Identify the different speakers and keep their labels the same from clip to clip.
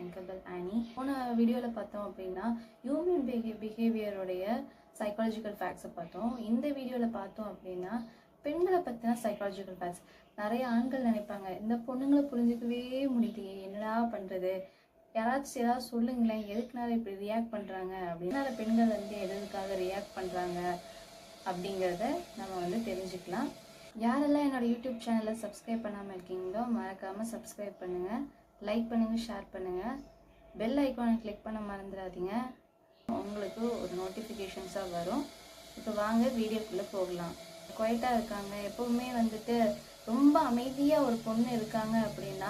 Speaker 1: thinkable Annie. போன வீடியோவில் பார்த்தோம் அப்படின்னா ஹியூமன் பிஹேவியருடைய சைக்காலஜிக்கல் ஃபேக்ட்ஸை பார்த்தோம். இந்த வீடியோவில் பார்த்தோம் அப்படின்னா பெண்களை பற்றின சைக்காலஜிக்கல் ஃபேக்ட்ஸ். நிறைய ஆண்கள் நினைப்பாங்க, இந்த பொண்ணுங்களை புரிஞ்சிக்கவே முடியலையே, என்னடா பண்ணுறது, யாராச்சும் ஏதாவது சொல்லுங்களேன், எதுக்குனால இப்படி ரியாக்ட் பண்ணுறாங்க, அப்படின்னால பெண்கள் எதுக்காக ரியாக்ட் பண்ணுறாங்க அப்படிங்கிறத நம்ம தெரிஞ்சுக்கலாம். யாரெல்லாம் என்னோட யூடியூப் சேனலை சப்ஸ்கிரைப் பண்ணாமல் இருக்கீங்களோ மறக்காமல் சப்ஸ்கிரைப் பண்ணுங்கள், லைக் பண்ணுங்கள், ஷேர் பண்ணுங்கள், பெல் ஐக்கானை கிளிக் பண்ண மறந்துடாதீங்க. உங்களுக்கு ஒரு நோட்டிஃபிகேஷன்ஸாக வரும். இப்போ வாங்க வீடியோக்குள்ளே போகலாம். குவைட்டாக இருக்காங்க, எப்போவுமே ரொம்ப அமைதியாக ஒரு பொண்ணு இருக்காங்க அப்படின்னா,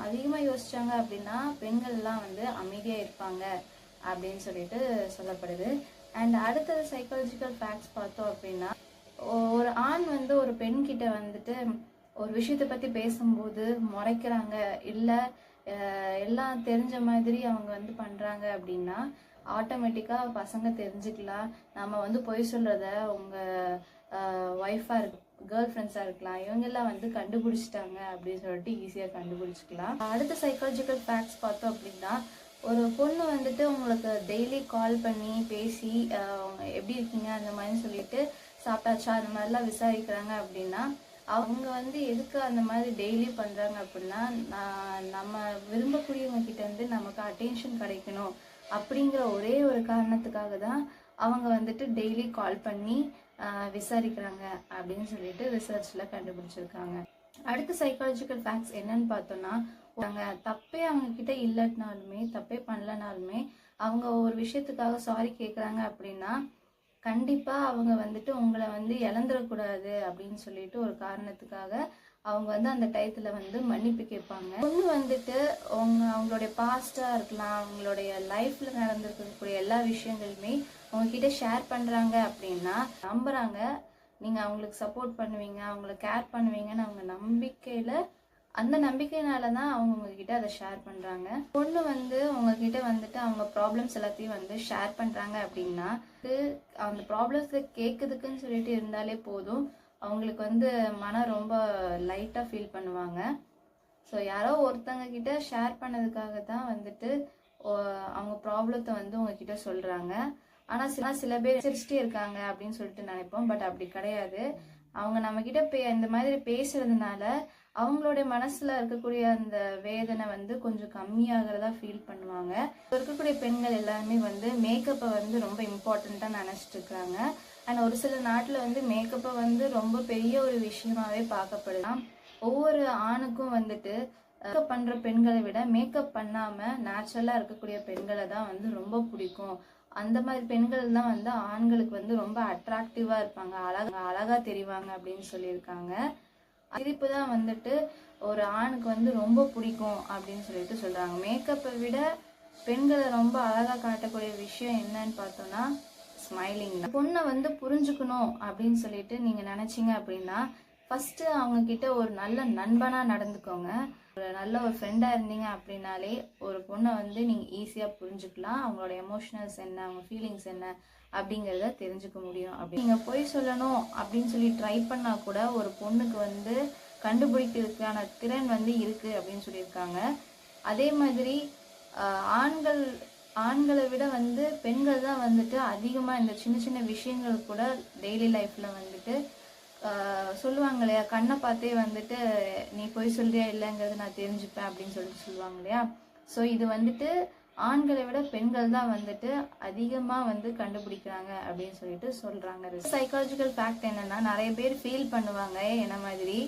Speaker 1: அதிகமாக யோசிச்சாங்க அப்படின்னா பெண்கள்லாம் அமைதியாக இருப்பாங்க அப்படின்னு சொல்லிட்டு சொல்லப்படுது. அண்ட் அடுத்தது சைக்காலஜிக்கல் ஃபேக்ட்ஸ் பார்த்தோம் அப்படின்னா, ஒரு ஆண் ஒரு பெண் கிட்ட ஒரு விஷயத்தை பற்றி பேசும்போது முறைக்கிறாங்க, இல்லை எல்லாம் தெரிஞ்ச மாதிரி அவங்க பண்ணுறாங்க அப்படின்னா ஆட்டோமேட்டிக்காக பசங்க தெரிஞ்சுக்கலாம், நம்ம பொய் சொல்கிறத உங்கள் ஒய்ஃபாக இருக்கு, கேர்ள் ஃப்ரெண்ட்ஸாக இருக்கலாம், இவங்கெல்லாம் கண்டுபிடிச்சிட்டாங்க அப்படின்னு சொல்லிட்டு ஈஸியாக கண்டுபிடிச்சிக்கலாம். அடுத்த சைக்காலஜிக்கல் ஃபேக்ட்ஸ் பார்த்தோம் அப்படின்னா, ஒரு பொண்ணு உங்களுக்கு டெய்லி கால் பண்ணி பேசி எப்படி இருக்கீங்க அந்த மாதிரி சொல்லிட்டு சாப்பிட்டாச்சா அந்த மாதிரிலாம் விசாரிக்கிறாங்க அப்படின்னா, அவங்க எதுக்கு அந்த மாதிரி டெய்லி பண்ணுறாங்க அப்படின்னா, நம்ம விரும்பக்கூடியவங்க கிட்ட நமக்கு அட்டென்ஷன் கிடைக்கணும் அப்படிங்கிற ஒரே ஒரு காரணத்துக்காக தான் அவங்க டெய்லி கால் பண்ணி விசாரிக்கிறாங்க அப்படின்னு சொல்லிட்டு ரிசர்ச்சில் கண்டுபிடிச்சிருக்காங்க. அடுத்த சைக்காலஜிக்கல் ஃபேக்ட்ஸ் என்னன்னு பார்த்தோம்னா, தப்பே அவங்க கிட்ட இல்லைனாலுமே, தப்பே பண்ணலனாலுமே அவங்க ஒரு விஷயத்துக்காக சாரி கேட்குறாங்க அப்படின்னா கண்டிப்பாக அவங்க உங்களை இழந்துடக்கூடாது அப்படின்னு சொல்லிட்டு ஒரு காரணத்துக்காக அவங்க அந்த டயத்தில் மன்னிப்பு கேட்பாங்க. பொண்ணு அவங்களுடைய பாஸ்டாக இருக்கலாம், அவங்களுடைய லைஃப்பில் நடந்திருக்கக்கூடிய எல்லா விஷயங்களுமே உங்ககிட்ட ஷேர் பண்ணுறாங்க அப்படின்னா நம்புகிறாங்க, நீங்கள் அவங்களுக்கு சப்போர்ட் பண்ணுவீங்க, அவங்கள கேர் பண்ணுவீங்கன்னு அவங்க நம்பிக்கையில், அந்த நம்பிக்கையினால தான் அவங்க உங்ககிட்ட அதை ஷேர் பண்ணுறாங்க. பொண்ணு உங்ககிட்ட அவங்க ப்ராப்ளம்ஸ் எல்லாத்தையும் ஷேர் பண்ணுறாங்க அப்படின்னா அந்த ப்ராப்ளம்ஸை கேட்குறதுக்குன்னு சொல்லிட்டு இருந்தாலே போதும், அவங்களுக்கு மனம் ரொம்ப லைட்டாக ஃபீல் பண்ணுவாங்க. ஸோ யாரோ ஒருத்தங்க கிட்ட ஷேர் பண்ணதுக்காக தான் அவங்க ப்ராப்ளத்தை உங்ககிட்ட சொல்கிறாங்க. ஆனால் சில பேர் சிரிச்சிட்டே இருக்காங்க அப்படின்னு சொல்லிட்டு நினைப்போம், பட் அப்படி கிடையாது. அவங்க நம்மக்கிட்ட இந்த மாதிரி பேசுறதுனால அவங்களுடைய மனசுல இருக்கக்கூடிய அந்த வேதனை கொஞ்சம் கம்மியாகிறதா ஃபீல் பண்ணுவாங்க. இருக்கக்கூடிய பெண்கள் எல்லாருமே மேக்கப்பை ரொம்ப இம்பார்ட்டண்ட்டாக நினச்சிட்டு இருக்கிறாங்க. அண்ட் ஒரு சில நாட்டில் மேக்கப்பை ரொம்ப பெரிய ஒரு விஷயமாவே பார்க்கப்படுதான். ஒவ்வொரு ஆணுக்கும் மேக்கப் பண்ணுற பெண்களை விட மேக்கப் பண்ணாமல் நேச்சுரலாக இருக்கக்கூடிய பெண்களை தான் ரொம்ப பிடிக்கும். அந்த மாதிரி பெண்கள் தான் ஆண்களுக்கு ரொம்ப அட்ராக்டிவாக இருப்பாங்க, அழகா தெரிவாங்க அப்படின்னு சொல்லியிருக்காங்க. சிரிப்பு தான் ஒரு ஆணுக்கு ரொம்ப பிடிக்கும் அப்படின்னு சொல்லிட்டு சொல்கிறாங்க. மேக்கப்பை விட பெண்களை ரொம்ப அழகாக காட்டக்கூடிய விஷயம் என்னன்னு பார்த்தோன்னா ஸ்மைலிங் தான். பொண்ணை புரிஞ்சுக்கணும் அப்படின்னு சொல்லிட்டு நீங்கள் நினச்சிங்க அப்படின்னா ஃபஸ்ட்டு அவங்கக்கிட்ட ஒரு நல்ல நண்பனாக நடந்துக்கோங்க. ஒரு நல்ல ஒரு ஃப்ரெண்டாக இருந்தீங்க அப்படின்னாலே ஒரு பொண்ணை நீங்கள் ஈஸியாக புரிஞ்சுக்கலாம். அவங்களோட எமோஷனல்ஸ் என்ன, அவங்க ஃபீலிங்ஸ் என்ன அப்படிங்கிறத தெரிஞ்சுக்க முடியும். அப்படி நீங்கள் பொய் சொல்லணும் அப்படின்னு சொல்லி ட்ரை பண்ணால் கூட ஒரு பொண்ணுக்கு கண்டுபிடிக்கிறதுக்கான திறன் இருக்குது அப்படின்னு சொல்லியிருக்காங்க. அதே மாதிரி ஆண்களை விட பெண்கள் தான் அதிகமாக இந்த சின்ன சின்ன விஷயங்கள் கூட டெய்லி லைஃப்பில் சொல்லுவாங்க இல்லையா, கண்ணை பார்த்தே நீ பொய் சொல்றியா இல்லைங்கிறது நான் தெரிஞ்சுப்பேன் அப்படின்னு சொல்லிட்டு சொல்லுவாங்க இல்லையா. ஸோ இது ஆண்களை விட பெண்கள் தான் அதிகமாக கண்டுபிடிக்கிறாங்க அப்படின்னு சொல்லிட்டு சொல்கிறாங்க. சைக்காலஜிக்கல் ஃபேக்ட் என்னன்னா, நிறைய பேர் ஃபீல் பண்ணுவாங்க என்ன மாதிரி,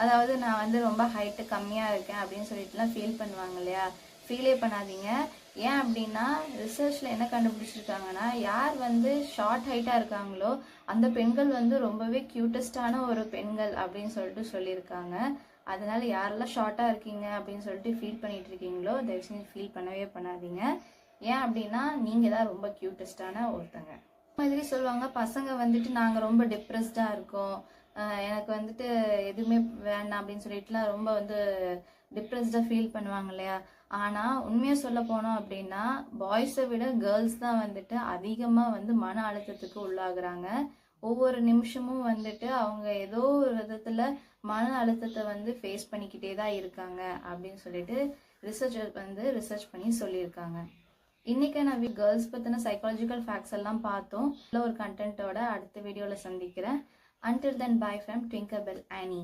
Speaker 1: அதாவது நான் ரொம்ப ஹைட்டு கம்மியாக இருக்கேன் அப்படின்னு சொல்லிட்டுலாம் ஃபீல் பண்ணுவாங்க இல்லையா. ஃபீலே பண்ணாதீங்க. ஏன் அப்படின்னா ரிசர்ச்சில் என்ன கண்டுபிடிச்சிருக்காங்கன்னா, யார் ஷார்ட் ஹைட்டாக இருக்காங்களோ அந்த பெண்கள் ரொம்பவே க்யூட்டஸ்டான ஒரு பெண்கள் அப்படின்னு சொல்லிட்டு சொல்லியிருக்காங்க. அதனால யாரெல்லாம் ஷார்ட்டாக இருக்கீங்க அப்படின்னு சொல்லிட்டு ஃபீல் பண்ணிட்டு இருக்கீங்களோ தயவு செஞ்சு ஃபீல் பண்ணவே பண்ணாதீங்க. ஏன் அப்படின்னா நீங்கள் தான் ரொம்ப க்யூட்டஸ்டான ஒருத்தங்க. மாதிரி சொல்லுவாங்க, பசங்க நாங்கள் ரொம்ப டிப்ரெஸ்டாக இருக்கோம், எனக்கு எதுவுமே வேண்டாம் அப்படின்னு சொல்லிட்டுலாம் ரொம்ப டிப்ரெஸ்டாக ஃபீல் பண்ணுவாங்க இல்லையா. ஆனால் உண்மையாக சொல்ல போனோம் அப்படின்னா பாய்ஸை விட கேர்ள்ஸ் தான் அதிகமாக மன அழுத்தத்துக்கு உள்ளாகுறாங்க. ஒவ்வொரு நிமிஷமும் அவங்க ஏதோ ஒரு விதத்தில் மன அழுத்தத்தை ஃபேஸ் பண்ணிக்கிட்டே தான் இருக்காங்க அப்படின்னு சொல்லிட்டு ரிசர்ச்சர் வந்து ரிசர்ச் பண்ணி சொல்லியிருக்காங்க. இன்றைக்கி நான் கேர்ள்ஸ் பற்றின சைக்காலஜிக்கல் ஃபேக்ட்ஸ் எல்லாம் பார்த்தோம். ஒரு கண்டென்ட்டோட அடுத்த வீடியோவில் சந்திக்கிறேன். Until then, bye from Tinkerbell Annie.